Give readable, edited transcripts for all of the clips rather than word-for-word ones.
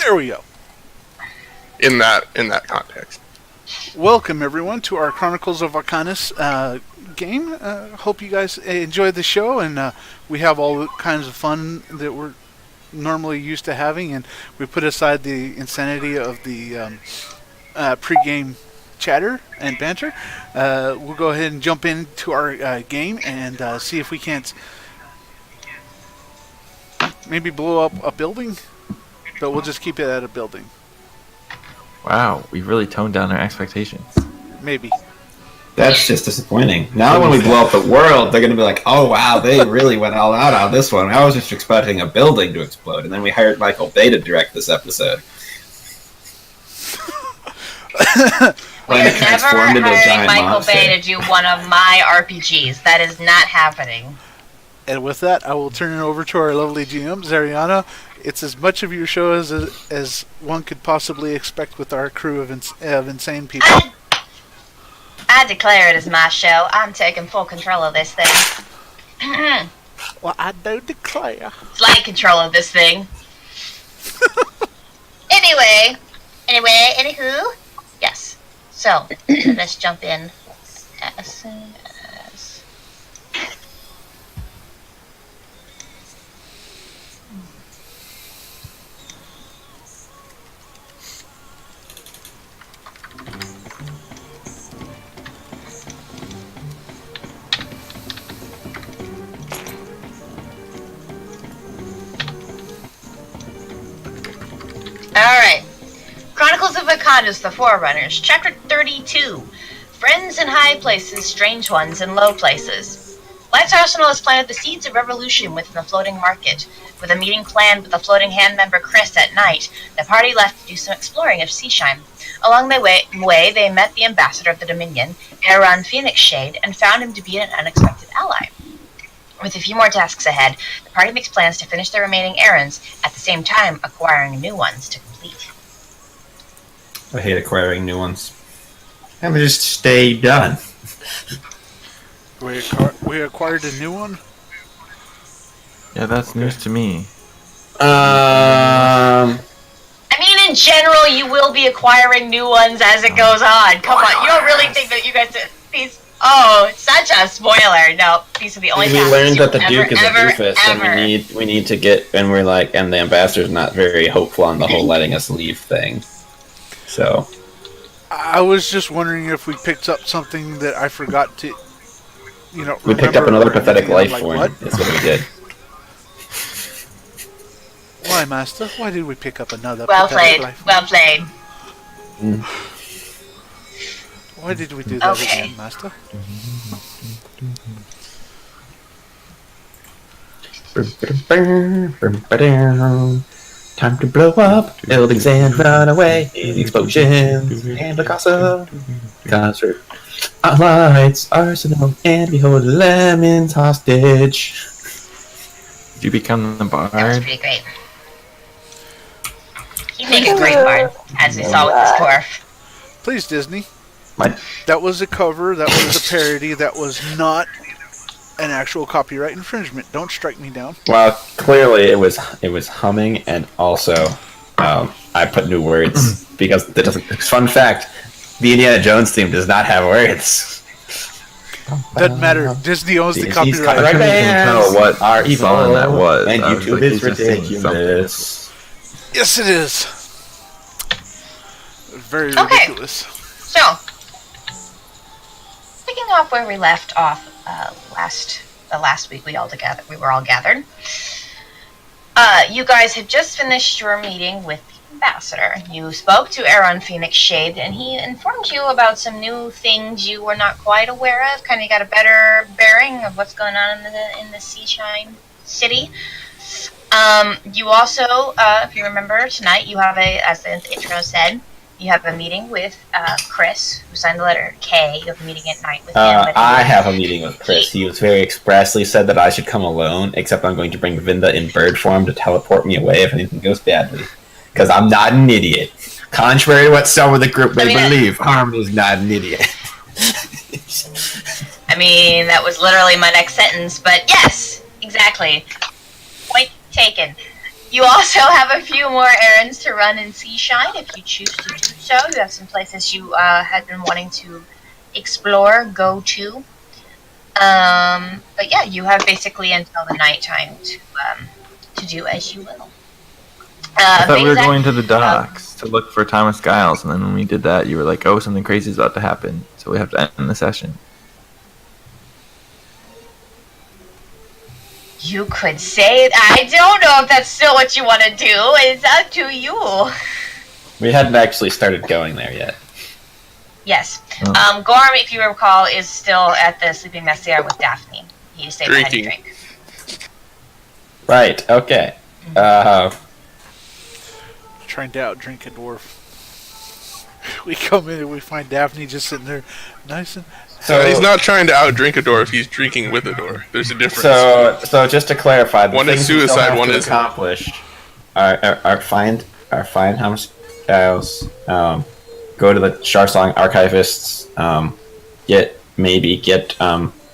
There we go. In that context. Welcome everyone to our Chronicles of Vechaunus game. Hope you guys enjoyed the show, and we have all kinds of fun that we're normally used to having, and we put aside the insanity of the pre-game chatter and banter. We'll go ahead and jump into our game and see if we can't maybe blow up a building, but we'll just keep it at a building. Wow, we really toned down our expectations. Maybe. That's just disappointing. Now when we blow up the world, they're going to be like, oh wow, they really went all out on this one. I was just expecting a building to explode, and then we hired Michael Bay to direct this episode. We're never hiring Michael Bay to do one of my RPGs. That is not happening. And with that, I will turn it over to our lovely GM, Zariana. It's as much of your show as one could possibly expect with our crew of insane people. I declare it as my show. I'm taking full control of this thing. Well, I do declare. Slight control of this thing. Anywho. Yes. So, let's jump in as soon as... Alright. Chronicles of Vechaunus, the Forerunners, Chapter 32. Friends in high places, strange ones in low places. Life's Arsenal has planted the seeds of revolution within the floating market. With a meeting planned with the floating hand member Kris at night, the party left to do some exploring of Seashine. Along the way, they met the ambassador of the Dominion, Erieon Phoenixshade, and found him to be an unexpected ally. With a few more tasks ahead, the party makes plans to finish their remaining errands, at the same time acquiring new ones to complete. I hate acquiring new ones. I'm just stay done. We acquired a new one? Yeah, that's news to me. I mean, in general, you will be acquiring new ones as it goes on. Come on, you don't really think that you guys... Oh, such a spoiler. No, these are the only we learned that the Duke is a doofus, and we need to get, and we're like, and the ambassador's not very hopeful on the whole letting us leave thing. So I was just wondering if we picked up something that I forgot to, we picked up another pathetic life form. That's what we did. Why, Master? Why did we pick up another pathetic life form? Well played. Why did we do that again, Master? Time to blow up buildings and run away. Explosions and Picasso. Concert. Lights, arsenal, and behold lemons hostage. Did you become the bard? That was pretty great. He'd make a great bard, as we saw with this dwarf. Please, Disney. That was a cover, that was a parody, that was not an actual copyright infringement. Don't strike me down. Well, clearly it was humming, and also I put new words because it doesn't. Fun fact: the Indiana Jones theme does not have words. Doesn't matter. Disney owns the copyright. I couldn't even tell what our song that was. And YouTube is ridiculous. Yes, it is. Very ridiculous. So, picking off where we left off last week, we were all gathered. You guys had just finished your meeting with the ambassador. You spoke to Erieon Phoenixshade, and he informed you about some new things you were not quite aware of. Kind of got a better bearing of what's going on in the Seashine city. You also, if you remember tonight, you have as the intro said, you have a meeting with Kris, who signed the letter K. You have a meeting at night with him. I have a meeting with Kris. He was very expressly said that I should come alone, except I'm going to bring Vinda in bird form to teleport me away if anything goes badly. Because I'm not an idiot. Contrary to what some of the group may believe, Harmony's not an idiot. I mean, that was literally my next sentence, but yes, exactly. Point taken. You also have a few more errands to run in Seashine if you choose to do so. You have some places you had been wanting to explore, go to. But yeah, you have basically until the nighttime to do as you will. I thought we were going to the docks to look for Thomas Giles, and then when we did that, you were like, "Oh, something crazy is about to happen, so we have to end the session." You could say I don't know if that's still what you want to do. It's up to you. We hadn't actually started going there yet. Yes. Gorm, if you recall, is still at the Sleeping Messiah with Daphne. He stayed behind to drink. Right, okay. Trying to outdrink a dwarf. We come in and we find Daphne just sitting there, nice and... So he's not trying to outdrink a dwarf, he's drinking with a dwarf. There's a difference. So just to clarify, the one is things we still suicide, have one to is accomplish are find Thomas Giles, go to the Sharsong archivists, get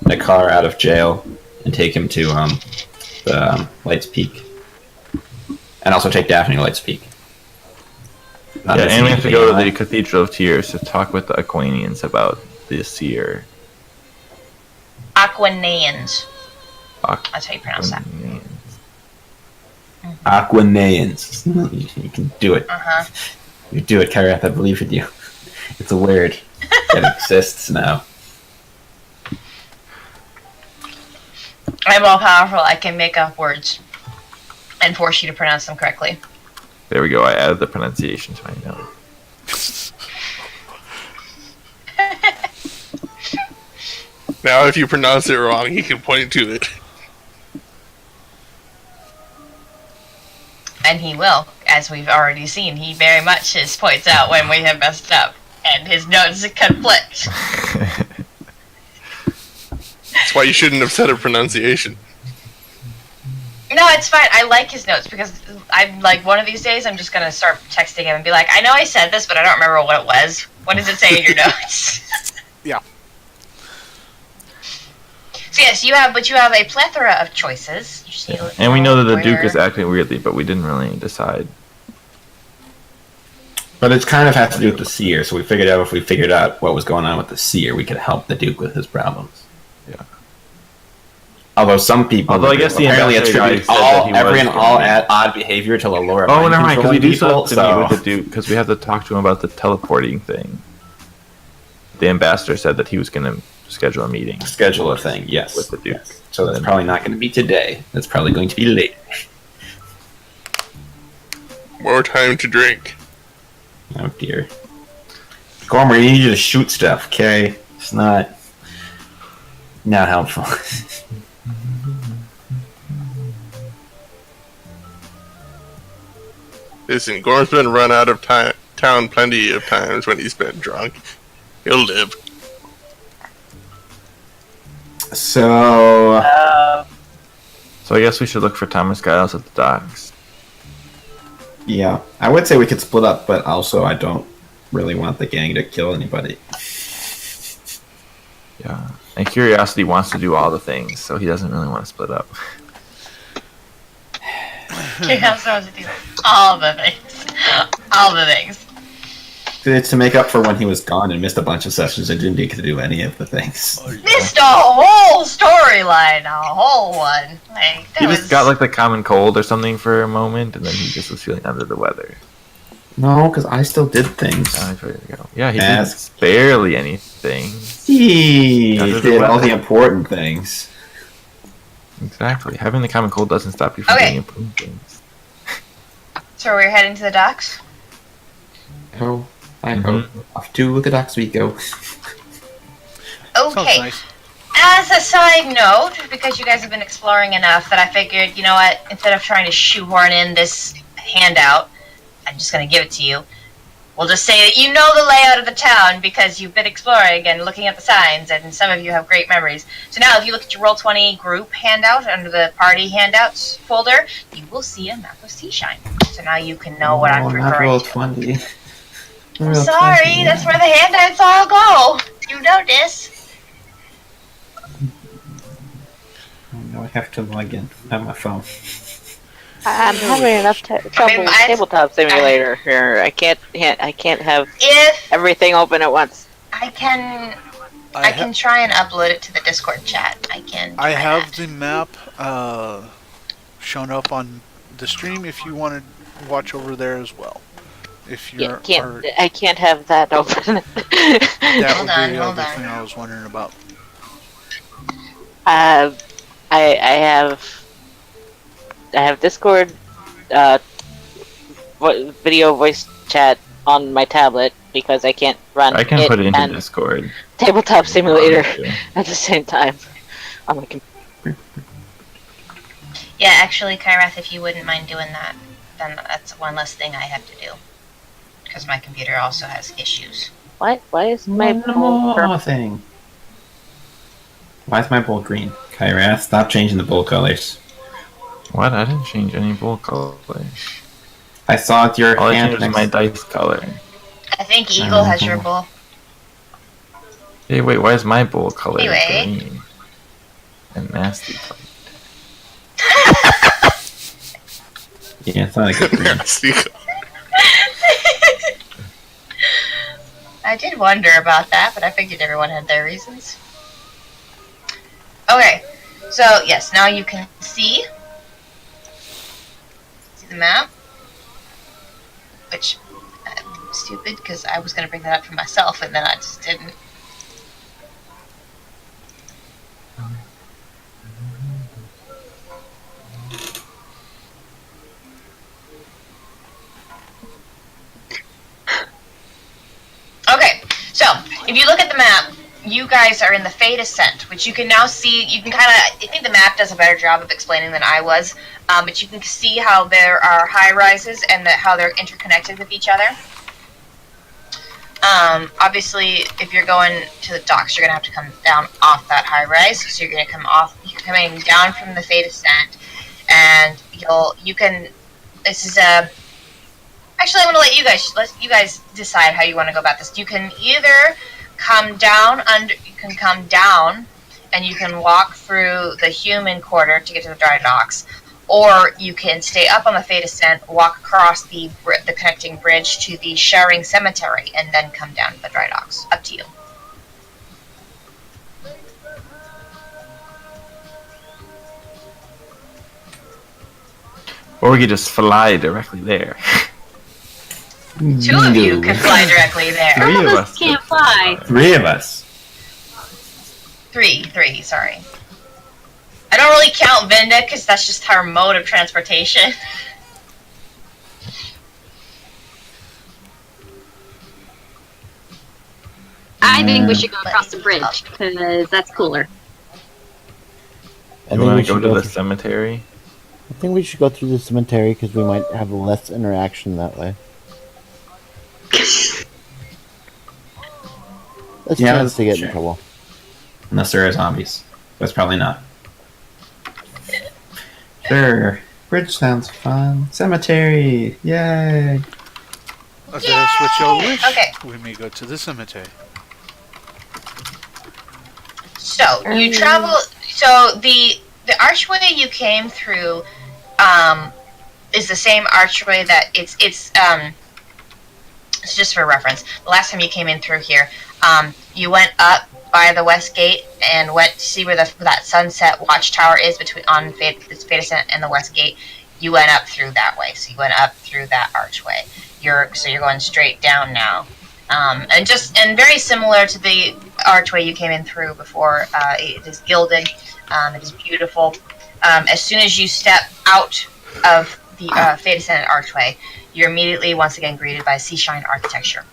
Nakar out of jail, and take him to the Lights Peak, and also take Daphne to Lights Peak. Yeah, and we have to go to the Cathedral of Tears to talk with the Aquanians about the seer. Aquanians. That's how you pronounce that. Aquanians. You can do it. You do it, Karath. I believe in you. It's a word that exists now. I'm all powerful. I can make up words and force you to pronounce them correctly. There we go. I added the pronunciation to my note. Now if you pronounce it wrong, he can point to it. And he will, as we've already seen. He very much points out when we have messed up, and his notes conflict. That's why you shouldn't have said a pronunciation. No, it's fine. I like his notes because I'm like, one of these days I'm just gonna start texting him and be like, I know I said this, but I don't remember what it was. What does it say in your notes? Yeah. So yes, you have a plethora of choices. You just need to And we know that the where- Duke is acting weirdly, but we didn't really decide. But it's kind of has to do with the seer, so we figured out if we figured out what was going on with the seer, we could help the Duke with his problems. Yeah. Although some people, Although I guess the apparently ambassador attribute said that he every was and all going- odd behavior to Laura. Oh, never mind, because we do still have to so meet with the Duke, because we have to talk to him about the teleporting thing. The ambassador said that he was going to schedule a meeting. schedule a thing. Yes, With the Duke. Yes. So that's probably not going to be today. That's probably going to be late. More time to drink. Oh dear. Gormer, you need you to shoot stuff, okay? It's not helpful. Listen, Gorm's been run out of town plenty of times when he's been drunk. He'll live. So So I guess we should look for Thomas Giles at the docks. yeah, I would say we could split up, but also I don't really want the gang to kill anybody. Yeah. And Curiosity wants to do all the things, so he doesn't really want to split up. He has to do all the things. All the things. It's to make up for when he was gone and missed a bunch of sessions and didn't get to do any of the things. Missed a whole storyline, a whole one. Like that He was... just got like the common cold or something for a moment, and then he just was feeling under the weather. No, because I still did things. There you go. Yeah, he Ask. did barely anything. He Under the did all weather. the important things. Exactly. Having the common cold doesn't stop you from Okay. doing important things. So we're heading to the docks? Oh, I hope. Off to the docks we go. Sounds Okay. nice. As a side note, because you guys have been exploring enough that I figured, you know what, instead of trying to shoehorn in this handout, I'm just going to give it to you. We'll just say that you know the layout of the town because you've been exploring and looking at the signs, and some of you have great memories. So now if you look at your Roll20 group handout under the party handouts folder, you will see a map of Seashine. So now you can know what I'm not referring roll to. 20. I'm sorry, that's where the handouts all go. You know this. Oh, no, I have to log in on my phone. I'm having enough trouble with Tabletop Simulator here. I can't have If everything open at once. I can try and upload it to the Discord chat. I have the map shown up on the stream if you want to watch over there as well. If you're, I can't have that open. That would be the other thing I was wondering about. I have Discord, video voice chat on my tablet because I can't run. I can put it into Discord. Tabletop Simulator at the same time on my computer. Yeah, actually, Kyrath, if you wouldn't mind doing that, then that's one less thing I have to do. Because my computer also has issues. What? Why is my bowl thing? Why is my bowl green? Kyrath, stop changing the bowl colors. What? I didn't change any bowl colors. I saw it your All hand I changed is my dice color. I think Eagle has your bowl. Hey, wait, why is my bowl color Anyway. green? And nasty color. Yeah, it's not a good green. Nasty. I did wonder about that, but I figured everyone had their reasons. Okay, so yes, now you can see the map, which I'm stupid because I was going to bring that up for myself and then I just didn't. Okay, so if you look at the map, you guys are in the Fade Ascent, which you can now see. You can kind of, I think the map does a better job of explaining than I was, but you can see how there are high rises and how they're interconnected with each other. Obviously, if you're going to the docks, you're going to have to come down off that high rise, so you're going to you're coming down from the Fade Ascent, and you can, this is a, actually, I'm going to let you guys decide how you want to go about this. You can either come down and you can walk through the human quarter to get to the dry docks, or you can stay up on the Fade Ascent, walk across the connecting bridge to the Sharing Cemetery, and then come down to the dry docks. Up to you. Or we could just fly directly there. Two of you can fly directly there. Three of us can't fly. 3 of us. Three, sorry. I don't really count Vinda because that's just her mode of transportation. I think we should go across the bridge because that's cooler. You want to go to the cemetery? I think we should go through the cemetery because we might have less interaction that way. Let's chance to get in trouble. Unless there are zombies. That's probably not. Sure. Bridge sounds fun. Cemetery! Yay! Okay, that's what y'all wish. Okay. We may go to the cemetery. So, you travel... So, the archway you came through is the same archway that it's just for reference. The last time you came in through here, you went up by the west gate and went to see where that sunset watchtower is between on Fade Ascent and the west gate. You went up through that way, so you went up through that archway. You're going straight down now, and very similar to the archway you came in through before. It is gilded. It is beautiful. As soon as you step out of the Fade Ascent archway, you're immediately once again greeted by Seashine architecture,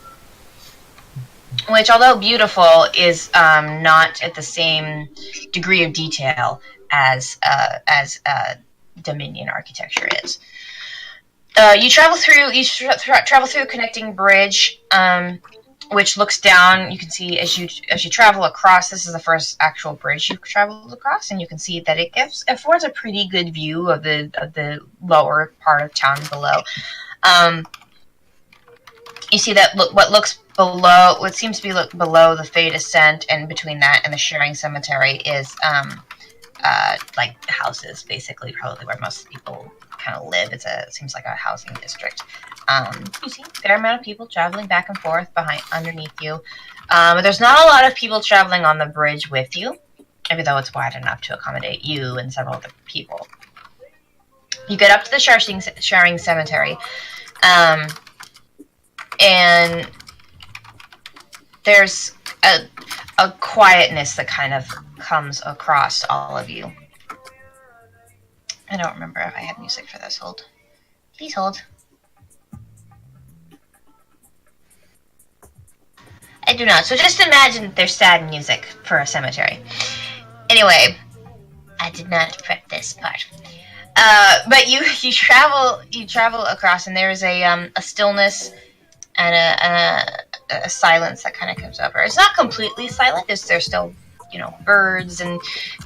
which, although beautiful, is not at the same degree of detail as Dominion architecture is. You travel through a connecting bridge, which looks down. You can see as you travel across. This is the first actual bridge you've traveled across, and you can see that it affords a pretty good view of the lower part of town below. You see that what seems to be below the Fade Ascent, and between that and the Sharing Cemetery is like houses, basically, probably where most people kind of live. It seems like a housing district. You see a fair amount of people traveling back and forth underneath you. But there's not a lot of people traveling on the bridge with you, even though it's wide enough to accommodate you and several other people. You get up to the sharing cemetery, and there's a quietness that kind of comes across all of you. I don't remember if I had music for this. Hold. Please hold. I do not. So just imagine that there's sad music for a cemetery. Anyway, I did not prep this part. But you travel across, and there is a stillness and a silence that kind of comes over. It's not completely silent. There's still, birds, and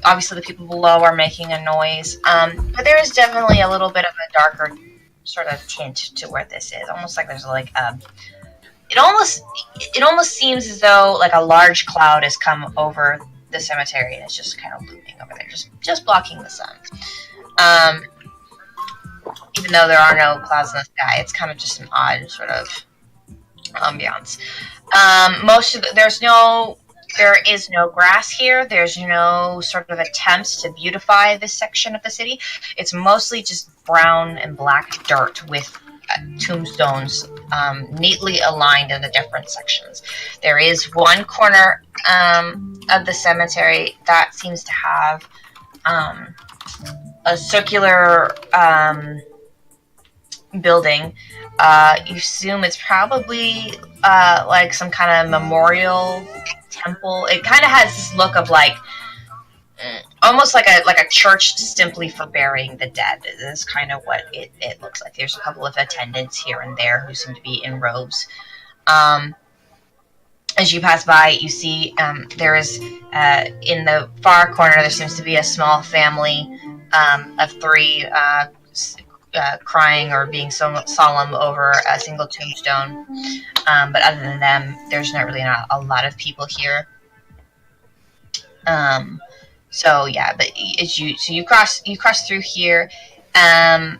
obviously the people below are making a noise. But there is definitely a little bit of a darker sort of tint to where this is. Almost like there's it almost seems as though like a large cloud has come over the cemetery and it's just kind of looming over there, just blocking the sun. Even though there are no clouds in the sky, it's kind of just an odd sort of ambiance. There is no grass here. There's no sort of attempts to beautify this section of the city. It's mostly just brown and black dirt with tombstones neatly aligned in the different sections. There is one corner of the cemetery that seems to have a circular building. You assume it's probably like some kind of memorial temple. It kind of has this look of almost like a church simply for burying the dead. This is kind of what it looks like. There's a couple of attendants here and there who seem to be in robes. As you pass by, you see there is in the far corner there seems to be a small family of three crying or being solemn over a single tombstone. But other than them, there's not a lot of people here. So yeah, but you cross through here, and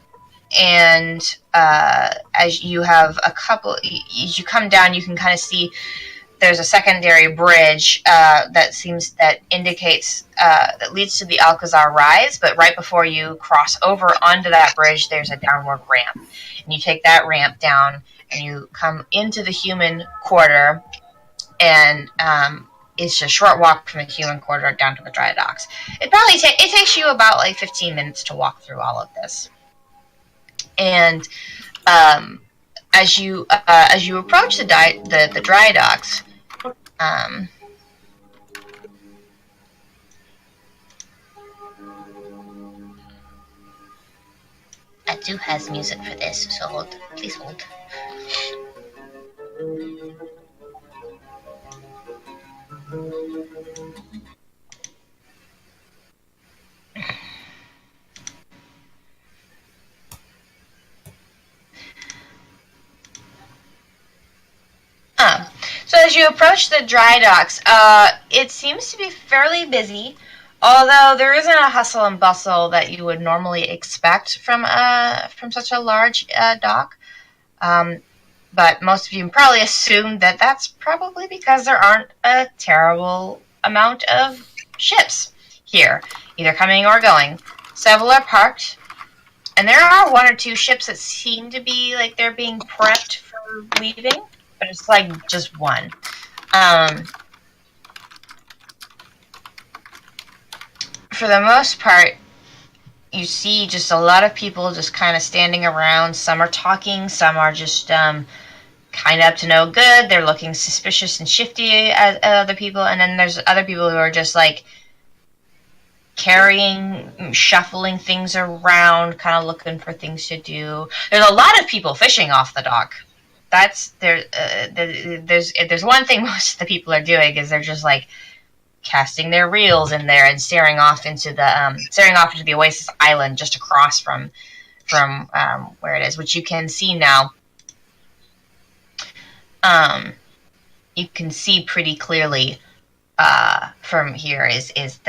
as you have as you come down, you can kind of see there's a secondary bridge that indicates that leads to the Alcazar Rise. But right before you cross over onto that bridge, there's a downward ramp, and you take that ramp down, and you come into the human quarter, and it's a short walk from the human quarter down to the dry docks. It takes you about 15 minutes to walk through all of this. And as you approach the dry docks, Adu has music for this, so please hold. So as you approach the dry docks, it seems to be fairly busy, although there isn't a hustle and bustle that you would normally expect from such a large dock. But most of you can probably assume that that's probably because there aren't a terrible amount of ships here, either coming or going. Several are parked, and there are one or two ships that seem to be like they're being prepped for leaving, but it's just one. For the most part, you see just a lot of people just kind of standing around. Some are talking, some are just kind of up to no good. They're looking suspicious and shifty at other people, and then there's other people who are just shuffling things around, kind of looking for things to do. There's a lot of people fishing off the dock. There's one thing most of the people are doing is they're just casting their reels in there and staring off into the Oasis Island just across from where it is, which you can see now. You can see pretty clearly from here is it's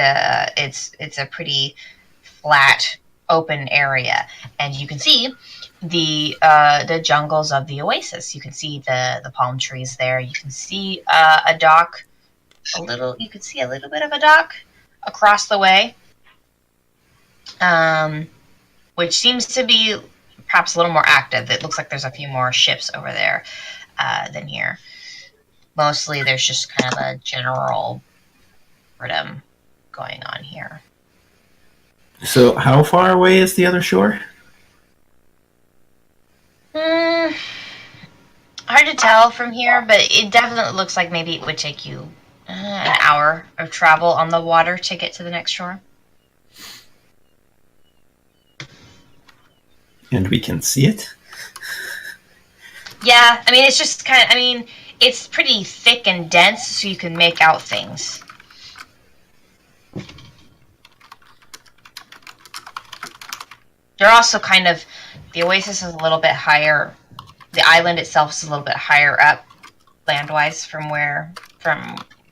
a pretty flat, open area, and you can see the jungles of the oasis. You can see the palm trees there. You can see a dock. You can see a little bit of a dock across the way, which seems to be perhaps a little more active. It looks like there's a few more ships over there than here. Mostly there's just kind of a general rhythm going on here. So how far away is the other shore? Hard to tell from here, but it definitely looks like maybe it would take you an hour of travel on the water to get to the next shore. And we can see it? Yeah, I mean, it's just it's pretty thick and dense, so you can make out things. They're also the oasis is a little bit higher. The island itself is a little bit higher up, land-wise, from where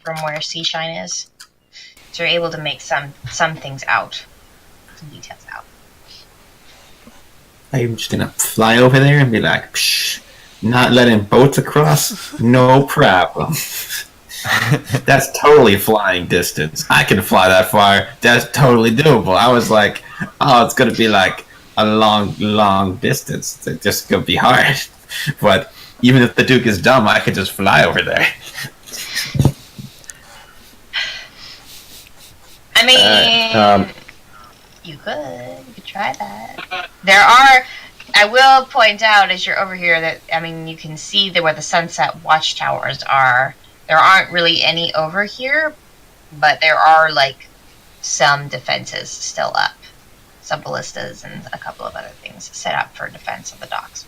Seashine is. So you're able to make some things out, some details out. I'm just gonna fly over there and be like, psh, not letting boats across? No problem. That's totally flying distance. I can fly that far. That's totally doable. I was like, oh, it's gonna be like a long distance. It's just gonna be hard. But even if the Duke is dumb, I could just fly over there. I mean, you could try that. I will point out as you're over here that, I mean, you can see where the sunset watchtowers are. There aren't really any over here, but there are, some defenses still up. Some ballistas and a couple of other things set up for defense of the docks.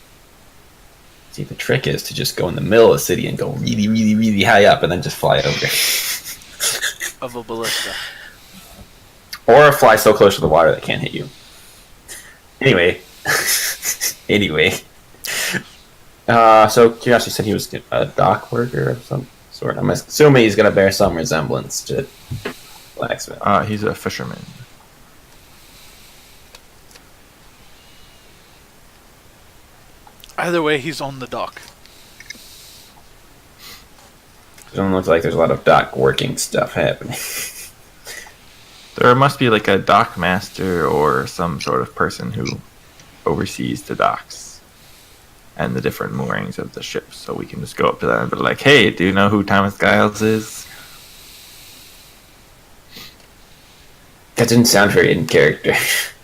See, the trick is to just go in the middle of the city and go really, really, really high up and then just fly over. Of a ballista. Or fly so close to the water that it can't hit you. Anyway. So Curiosity said he was a dock worker of some sort. I'm assuming he's going to bear some resemblance to blacksmith. He's a fisherman. Either way, he's on the dock. It doesn't look like there's a lot of dock working stuff happening. There must be a dock master or some sort of person who oversees the docks and the different moorings of the ships, so we can just go up to them and be like, hey, do you know who Thomas Giles is? That didn't sound very in character.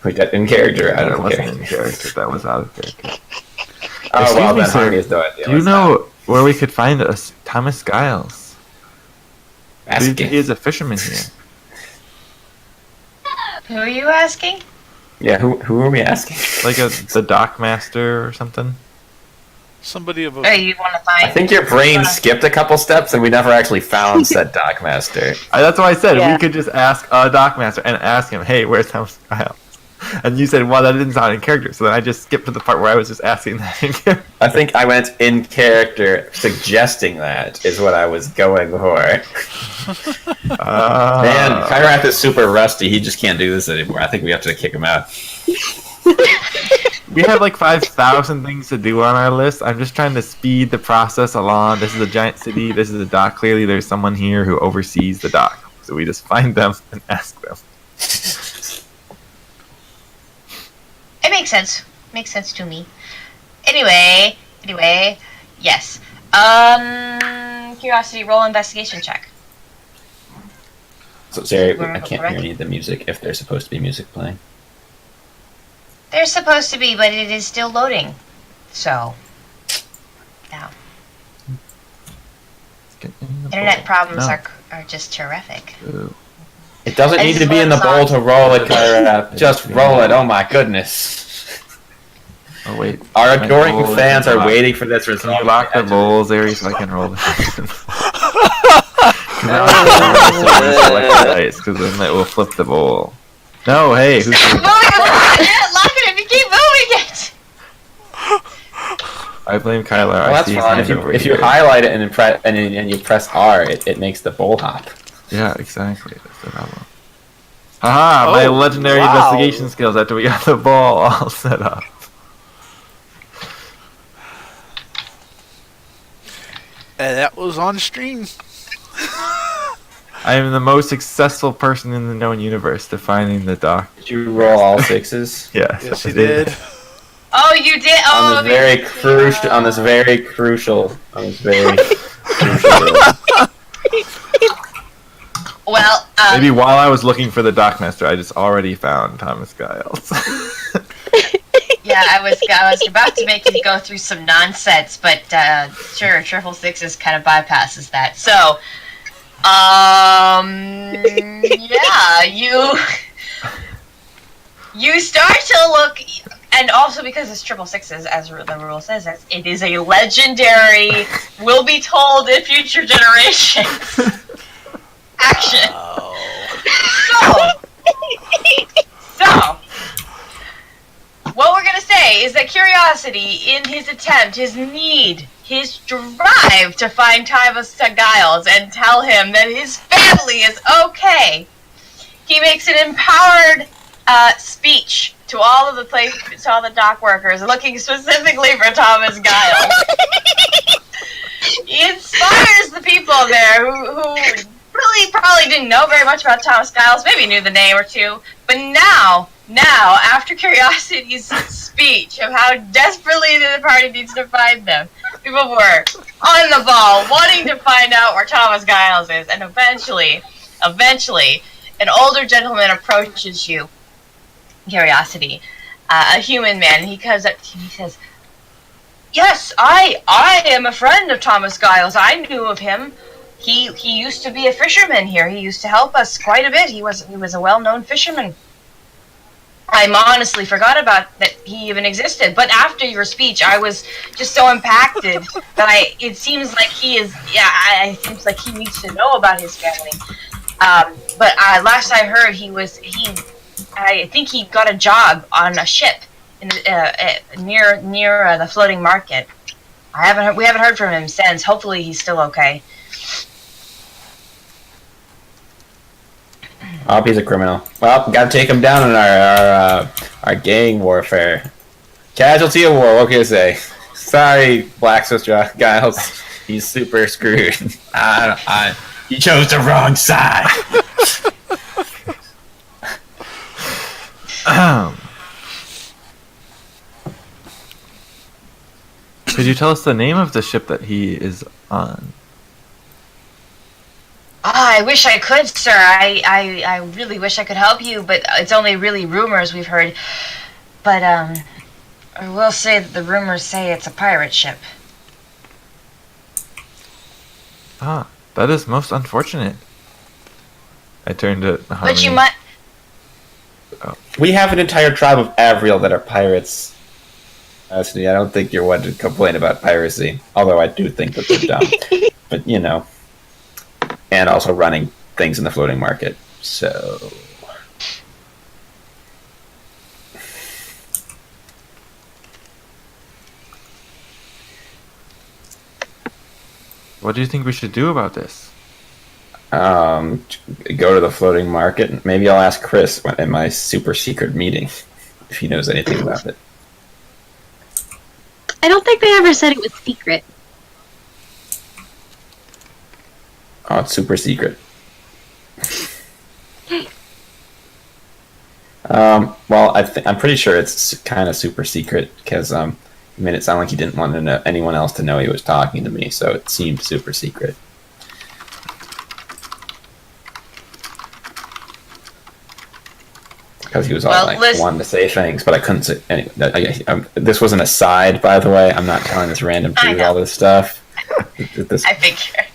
Wait, that in character? I don't know. That wasn't in character. That was out of character. Oh, well, me, then sir, Harvey has no idea. Do you know where we could find Thomas Giles? He is a fisherman here. Who are you asking? Yeah, who are we asking? The dock master or something? Somebody of a... Oh, you want to find... I think your brain skipped a couple steps and we never actually found said dock master. That's why I said we could just ask a dock master and ask him, hey, where's Thomas Giles? And you said, well, that didn't sound in character. So then I just skipped to the part where I was just asking that in character. I think I went in character suggesting that is what I was going for. Man, Kyrath is super rusty. He just can't do this anymore. I think we have to kick him out. We have 5,000 things to do on our list. I'm just trying to speed the process along. This is a giant city. This is a dock. Clearly there's someone here who oversees the dock. So we just find them and ask them. It makes sense. Makes sense to me. Anyway, yes. Curiosity, roll investigation check. So, Sarah, I can't hear any of the music if there's supposed to be music playing. There's supposed to be, but it is still loading. So, yeah. Internet problems are just terrific. Ooh. It doesn't need to be in the bowl to roll it, Kyra. Just roll it. Oh my goodness. Oh wait. Our adoring fans are waiting for this result. Can you lock the bowls, Aries, so I can roll this? Because then it will flip the bowl. No, hey, who's Lock it if you keep moving it! I blame Kyla. Well, that's fine. If you highlight it and you press R, it makes the bowl hop. Yeah, exactly. That's the problem. Aha! My legendary investigation skills after we got the ball all set up. And that was on stream. I am the most successful person in the known universe to finding the dock. Did you roll all sixes? Yes, you did. Oh, you did. Oh, On this very crucial. On this very crucial. Well, maybe while I was looking for the Dockmaster, I just already found Thomas Giles. Yeah, I was about to make you go through some nonsense, but sure, triple sixes kind of bypasses that. So, yeah, you start to look, and also because it's triple sixes, as the rule says, it is a legendary, will be told in future generations action. So, what we're gonna say is that Curiosity, in his attempt, his need, his drive to find Thomas Giles and tell him that his family is okay, he makes an empowered speech to all of the dock workers, looking specifically for Thomas Giles. He inspires the people there who really probably didn't know very much about Thomas Giles, maybe knew the name or two, but now, after Curiosity's speech of how desperately the party needs to find them, people were on the ball, wanting to find out where Thomas Giles is, and eventually, an older gentleman approaches you, Curiosity, a human man, and he comes up to you and he says, "Yes, I am a friend of Thomas Giles. I knew of him. He used to be a fisherman here. He used to help us quite a bit. He was a well-known fisherman. I honestly forgot about that he even existed. But after your speech, I was just so impacted that it seems like he is. Yeah, it seems like he needs to know about his family. But last I heard, I think he got a job on a ship in near the floating market. We haven't heard from him since. Hopefully, he's still okay." I hope he's a criminal. Well, gotta take him down in our gang warfare. Casualty of war, what can I say? Sorry, Blacksmith Giles. He's super screwed. He chose the wrong side. Could you tell us the name of the ship that he is on? I wish I could, sir. I really wish I could help you, but it's only really rumors we've heard. But, I will say that the rumors say it's a pirate ship. Ah, that is most unfortunate. I turned to Harmony. But you might... We have an entire tribe of Avriel that are pirates. Honestly, I don't think you're one to complain about piracy. Although I do think that they're dumb. But, you know... And also running things in the floating market. So... What do you think we should do about this? Go to the floating market. Maybe I'll ask Kris in my super secret meeting if he knows anything about it. I don't think they ever said it was secret. Oh, it's super secret. Well, I'm pretty sure it's kind of super secret because it made it sound like he didn't want anyone else to know he was talking to me, so it seemed super secret. Because he was all wanting to say things, but I couldn't say. Anyway, this was an aside, by the way. I'm not telling this random dude all this stuff. I figure.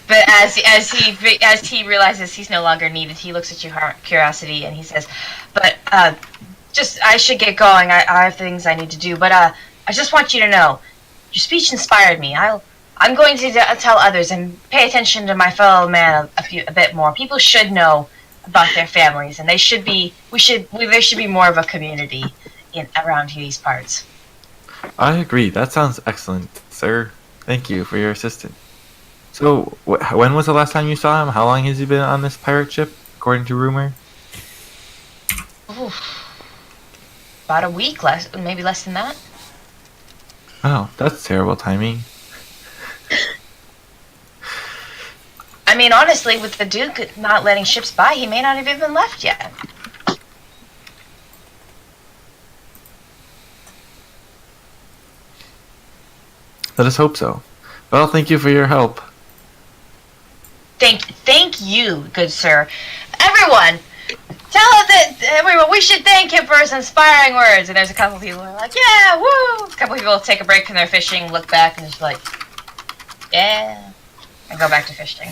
But as he realizes he's no longer needed, he looks at you, Curiosity, and he says, "But I should get going. I have things I need to do. But I just want you to know, your speech inspired me. I'm going to tell others and pay attention to my fellow man a bit more. People should know about their families, and there should be more of a community around these parts." I agree. That sounds excellent, sir. Thank you for your assistance. So, when was the last time you saw him? How long has he been on this pirate ship, according to rumor? Oof. About a week, maybe less than that. Oh, that's terrible timing. I mean, honestly, with the Duke not letting ships by, he may not have even left yet. Let us hope so. Well, thank you for your help. Thank you, good sir. Everyone, we should thank him for his inspiring words. And there's a couple people who are like, yeah, woo! A couple people take a break from their fishing, look back, and just like, yeah, and go back to fishing.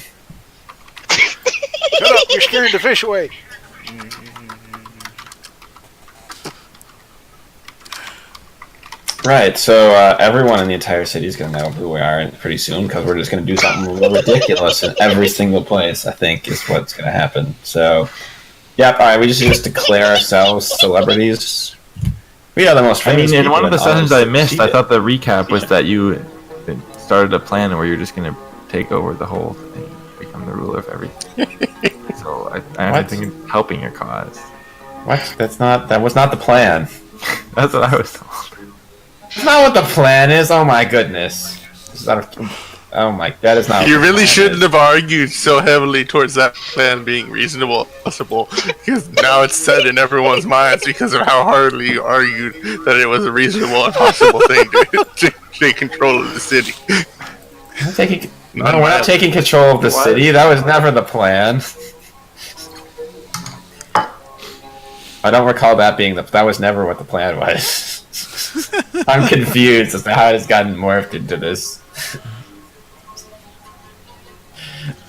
Shut up, you're scaring the fish away. Right, so everyone in the entire city is going to know who we are pretty soon, because we're just going to do something ridiculous in every single place, I think, is what's going to happen. So, yep, alright, we just declare ourselves celebrities. We are the most famous in one of the sessions I missed, I it. thought the recap was that you started a plan where you're just going to take over the whole thing, become the ruler of everything. So I think it's helping your cause. What? That was not the plan. That's what I was told. That's not what the plan is. Oh my goodness. That is not. You really shouldn't have argued so heavily towards that plan being reasonable and possible, because now it's set in everyone's minds because of how hardly you argued that it was a reasonable and possible thing to take control of the city. We're not taking control of the city. That was never the plan. I don't recall that being that was never what the plan was. I'm confused as to how it has gotten morphed into this.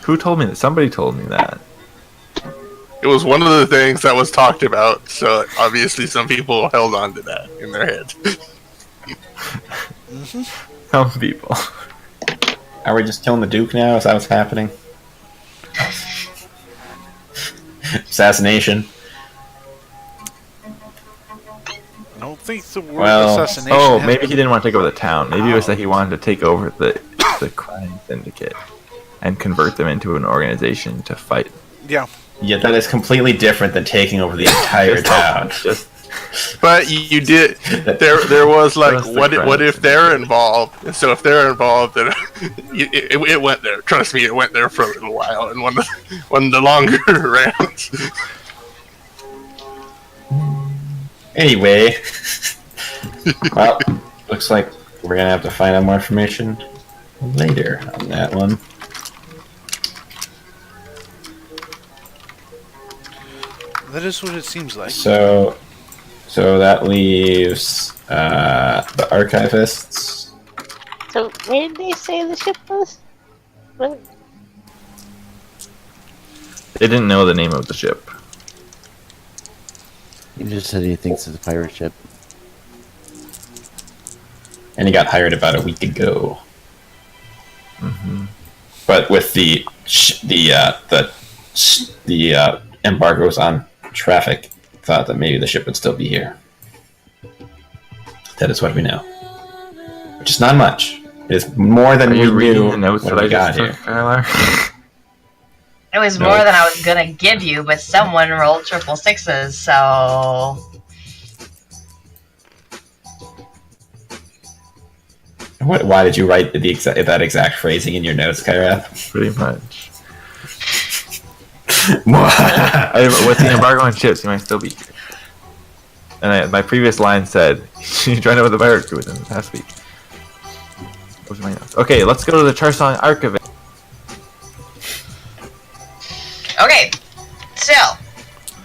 Who told me that? Somebody told me that. It was one of the things that was talked about, so obviously some people held on to that in their head. Some people. Are we just killing the Duke now? Is that what's happening? Assassination. I don't think the word assassination. Oh, maybe he didn't want to take over the town. Maybe it was that he wanted to take over the crime syndicate and convert them into an organization to fight. Yeah. Yeah, that is completely different than taking over the entire town. But you did. There was like, what if they're involved? So if they're involved, then it went there. Trust me, it went there for a little while, and one of the longer rounds. Anyway, well, looks like we're gonna have to find out more information later on that one. That is what it seems like. So that leaves the archivists. So where did they say the ship was? What? They didn't know the name of the ship. He just said he thinks it's a pirate ship. And he got hired about a week ago. Mm-hmm. But with the embargoes on traffic, thought that maybe the ship would still be here. That is what we know. Which is not much. It is more than we knew the notes when that we I got just here. took, Skylar? It was more than I was gonna give you, but someone rolled 666s, so... Why did you write that exact phrasing in your notes, Kyrath? Pretty much. With the embargo on ships, he might still be here. And my previous line said, you joined up with the pirate crew within the past week. Those are my notes. Okay, let's go to the Charsong Archivist. Okay, so,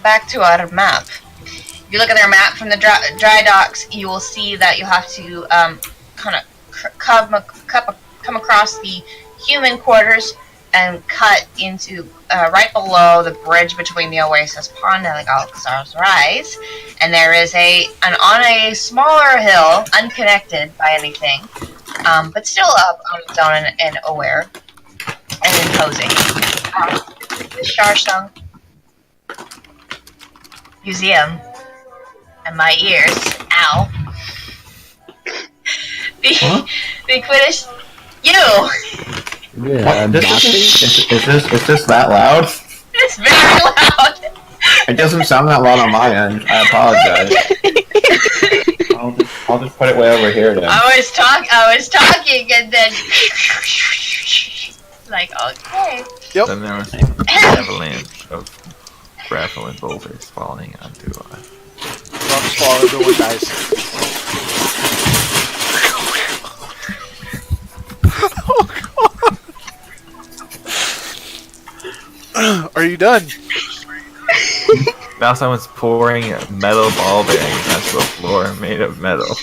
back to our map. If you look at their map from the dry docks, you will see that you have to kind of come across the human quarters and cut into right below the bridge between the Oasis Pond and the Alcazar's Rise. And there is on a smaller hill, unconnected by anything, but still up on its own and aware and imposing. The Charsong Museum and my ears, ow. The Quidditch, Yeah, Is this that loud? It's very loud. It doesn't sound that loud on my end. I apologize. I'll just put it way over here then. I was talking, and then like, okay. Yep. Then there was an avalanche of gravel and boulders falling onto us. Rocks fall, everyone dies. Oh, God. Are you done? Now someone's pouring metal ball bearings onto a floor made of metal.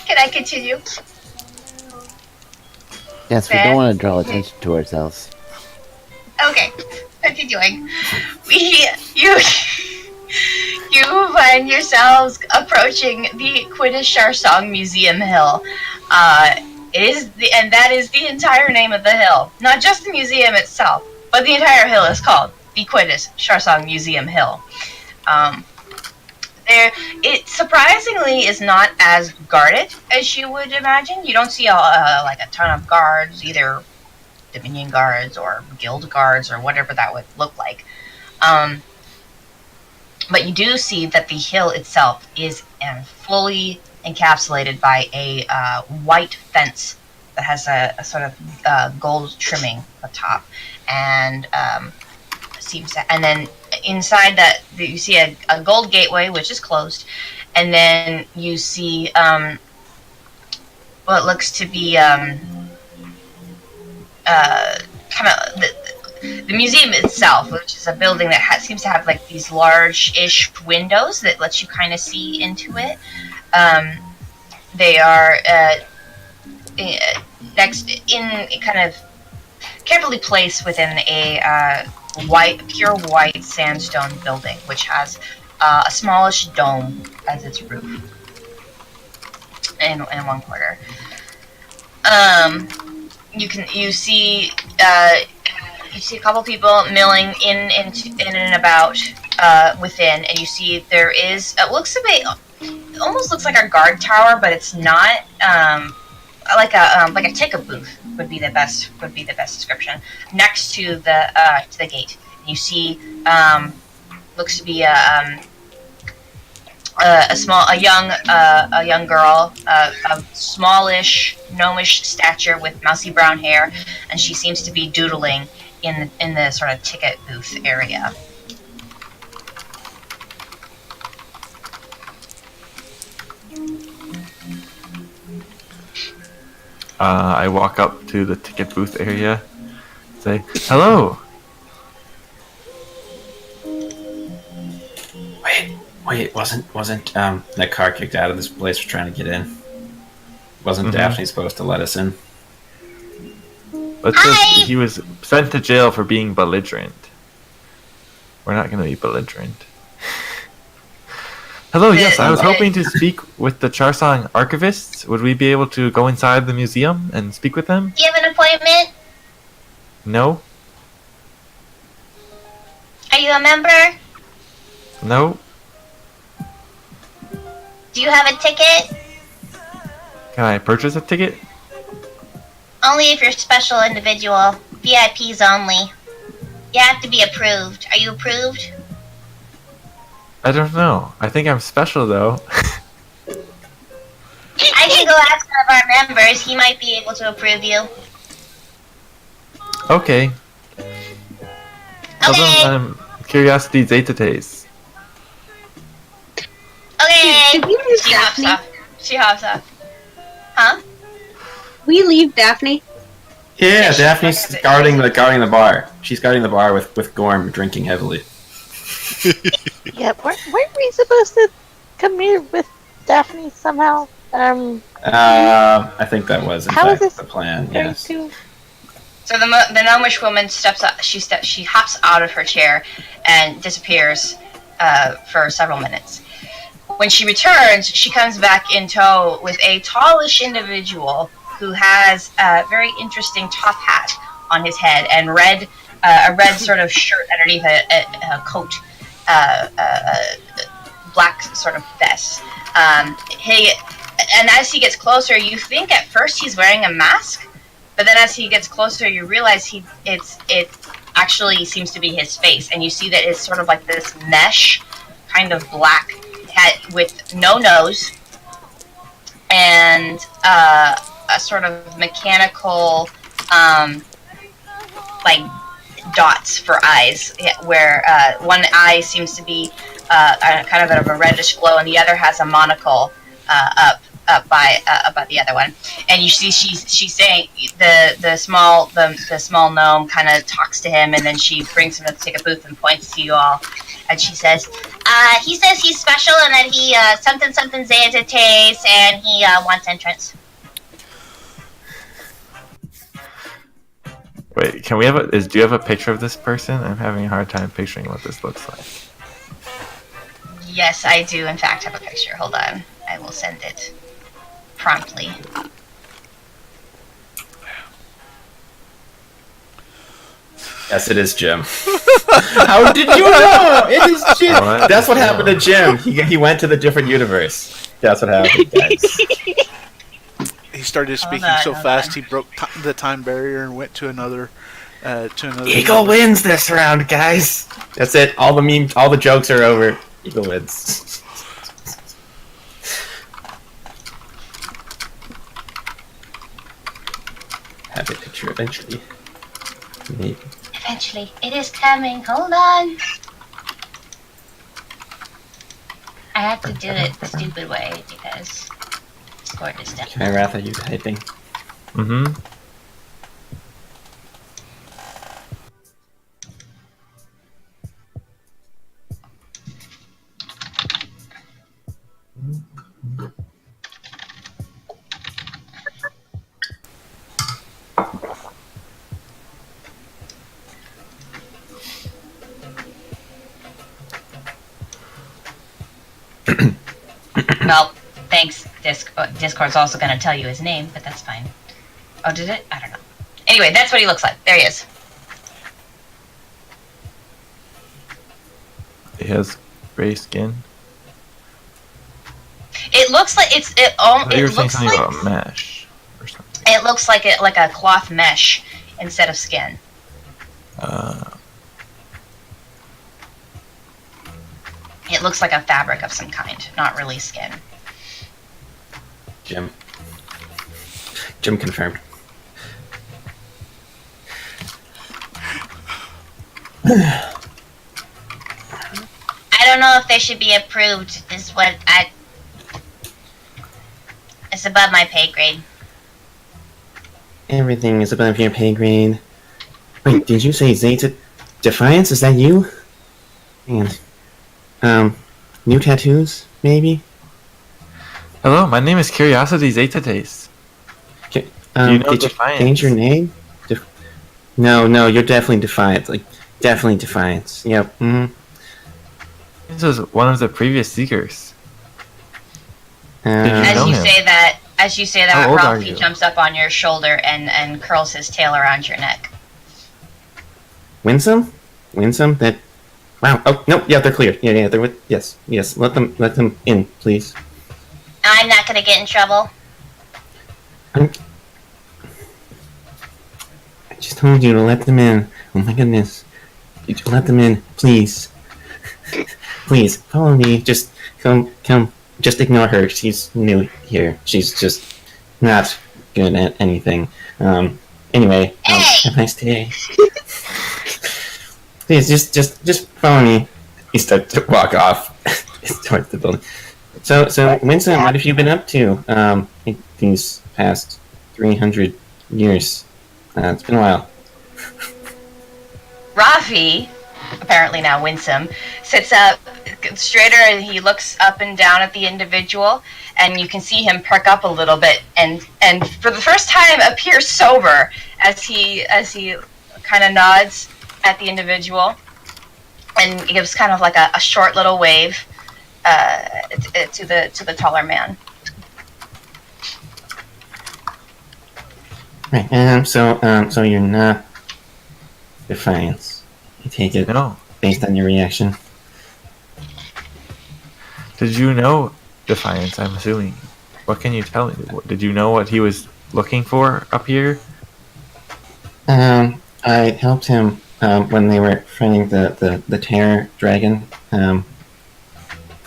Can I continue? Yes, we don't want to draw attention to ourselves. Okay, continuing. You find yourselves approaching the Quidditch Song Museum Hill. And that is the entire name of the hill. Not just the museum itself, but the entire hill is called the Quidditch Song Museum Hill. It surprisingly is not as guarded as you would imagine. You don't see like a ton of guards, either Dominion guards or guild guards or whatever that would look like. But you do see that the hill itself is fully encapsulated by a white fence that has a sort of gold trimming up top, and and then inside that you see a gold gateway which is closed, and then you see what looks to be kind of the museum itself, which is a building that seems to have like these large-ish windows that lets you kind of see into it. They are next in kind of carefully placed within a pure white sandstone building, which has a smallish dome as its roof in one corner. You see a couple people milling in and about within, and you see there is almost looks like a guard tower, but it's not. Like a ticket booth would be the best description. Next to the gate, you see looks to be a young girl, of smallish gnomish stature with mousy brown hair, and she seems to be doodling in the sort of ticket booth area. I walk up to the ticket booth area, say, "Hello." Wait, wasn't that car kicked out of this place for trying to get in? Wasn't Daphne supposed to let us in? Let's just, he was sent to jail for being belligerent. We're not going to be belligerent. Hello, yes, I was hoping to speak with the Charsong archivists. Would we be able to go inside the museum and speak with them? Do you have an appointment? No. Are you a member? No. Do you have a ticket? Can I purchase a ticket? Only if you're a special individual. VIPs only. You have to be approved. Are you approved? I don't know. I think I'm special, though. I can go ask one of our members. He might be able to approve you. Okay. Tell them Curiosity Zetates. Okay. Did we lose She hops Daphne? off. She hops off. Huh? We leave Daphne. Yeah, Daphne's guarding the bar. She's guarding the bar with Gorm drinking heavily. Yeah, weren't we supposed to come here with Daphne somehow? I think that was in How fact is this the plan. going Yes. to? So the gnomish woman steps up. She hops out of her chair and disappears for several minutes. When she returns, she comes back in tow with a tallish individual who has a very interesting top hat on his head and a red sort of shirt underneath a coat, black sort of vest. and as he gets closer, you think at first he's wearing a mask, but then as he gets closer, you realize it actually seems to be his face, and you see that it's sort of like this mesh, kind of black head with no nose, and a sort of mechanical, like dots for eyes, where one eye seems to be kind of a reddish glow, and the other has a monocle up by the other one. And you see she's saying the small gnome kind of talks to him, and then she brings him to take a booth and points to you all, and she says, he says he's special and that he something Zetates, and he wants entrance. Wait, can we have do you have a picture of this person? I'm having a hard time picturing what this looks like. Yes, I do in fact have a picture. Hold on. I will send it promptly. Yes, it is Jim. How did you know? It is Jim. That's what happened to Jim. He went to the different universe. That's what happened, guys. He started speaking so fast he broke the time barrier and went to another. Eagle wins this round, guys. That's it. All the jokes are over. Eagle wins. Have a picture eventually. Maybe. Eventually. It is coming. Hold on. I have to do it the stupid way because Discord is done. Can I rather you typing? Mm-hmm. Well, thanks. Discord's also going to tell you his name, but that's fine. Oh, did it? I don't know. Anyway, that's what he looks like. There he is. He has gray skin. It looks like it looks looks something like about mesh or something. it looks like a cloth mesh instead of skin. It looks like a fabric of some kind, not really skin. Jim confirmed. I don't know if they should be approved. It's above my pay grade. Everything is above your pay grade. Wait, did you say Zeta Defiance? Is that you? And new tattoos, maybe? Hello, my name is Curiosity Zetates. Okay, you know did Defiance? You change your name? No, you're definitely Defiance. Like, definitely Defiance. Yep. Mm-hmm. This was one of the previous seekers. Did you As know you him? say that, How old are Ralphie you? jumps up on your shoulder and curls his tail around your neck. Winsome? That. Wow. Oh no. Yeah, they're clear. Yeah. They're with. Yes. Let them in, please. I'm not gonna get in trouble. I just told you to let them in. Oh my goodness. You let them in, please. Please, follow me. Just come. Just ignore her. She's new here. She's just not good at anything. Anyway, have a nice day. Please, just follow me. He starts to walk off towards the building. So, Winston, what have you been up to these past 300 years? It's been a while. Rafi, apparently now Winsome, sits up straighter and he looks up and down at the individual, and you can see him perk up a little bit and for the first time appears sober as he kind of nods at the individual and gives kind of like a short little wave to the taller man. Right. So you're not Defiance. I take it No. based on your reaction. Did you know Defiance, I'm assuming? What can you tell me? Did you know what he was looking for up here? I helped him when they were fighting the terror dragon, and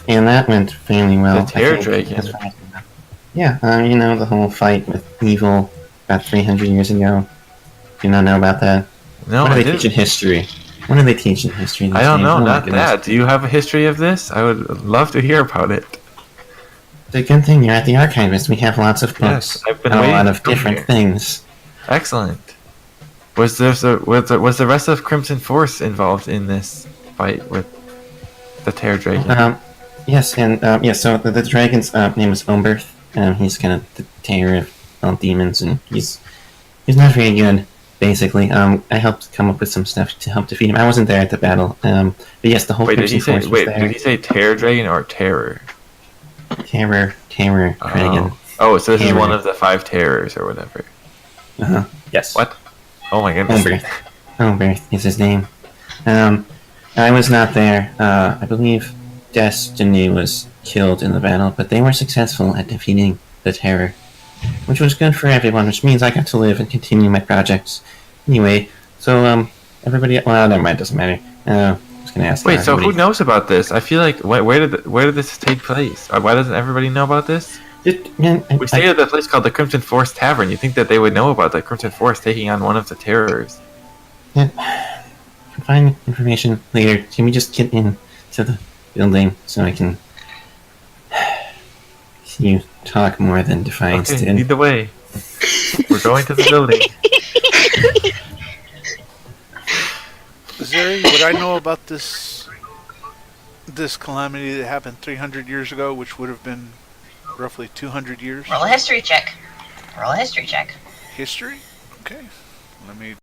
that went fairly well. The terror dragon? Yeah, the whole fight with evil about 300 years ago. Do you not know about that? No, what do I they didn't. teach in history? What do they teach in history? I don't know, Oh, not that. Do you have a history of this? I would love to hear about it. The good thing you're at the archivist. We have lots of books. Yes, I've been and a waiting lot of to come different here. things. Excellent. Was the rest of Crimson Force involved in this fight with the Terror Dragon? Yes, and so the dragon's name is Umberth. He's kind of the terror of all demons, and he's not very good. Basically, I helped come up with some stuff to help defeat him. I wasn't there at the battle, but yes, the whole Crimson Force was there. Did he say Terror Dragon or Terror? Terror Dragon. Oh, so this is one of the 5 terrors or whatever. Yes. What? Oh my goodness. Umberth is his name. I was not there. I believe Destiny was killed in the battle, but they were successful at defeating the terror, which was good for everyone, which means I got to live and continue my projects. Anyway, so everybody. Well, never mind. Doesn't matter. I was gonna ask. Wait, so who knows about this? I feel like where did this take place? Why doesn't everybody know about this? We stayed at a place called the Crimson Force Tavern. You think that they would know about the Crimson Force taking on one of the terrors? Yeah, I can find information later. Can we just get into the building so I can see you talk more than Defiance Okay, did? lead the way. We're going to the building. Zeri, would I know about this calamity that happened 300 years ago, which would have been roughly 200 years? Roll a history check. Roll a history check. History? Okay. Let me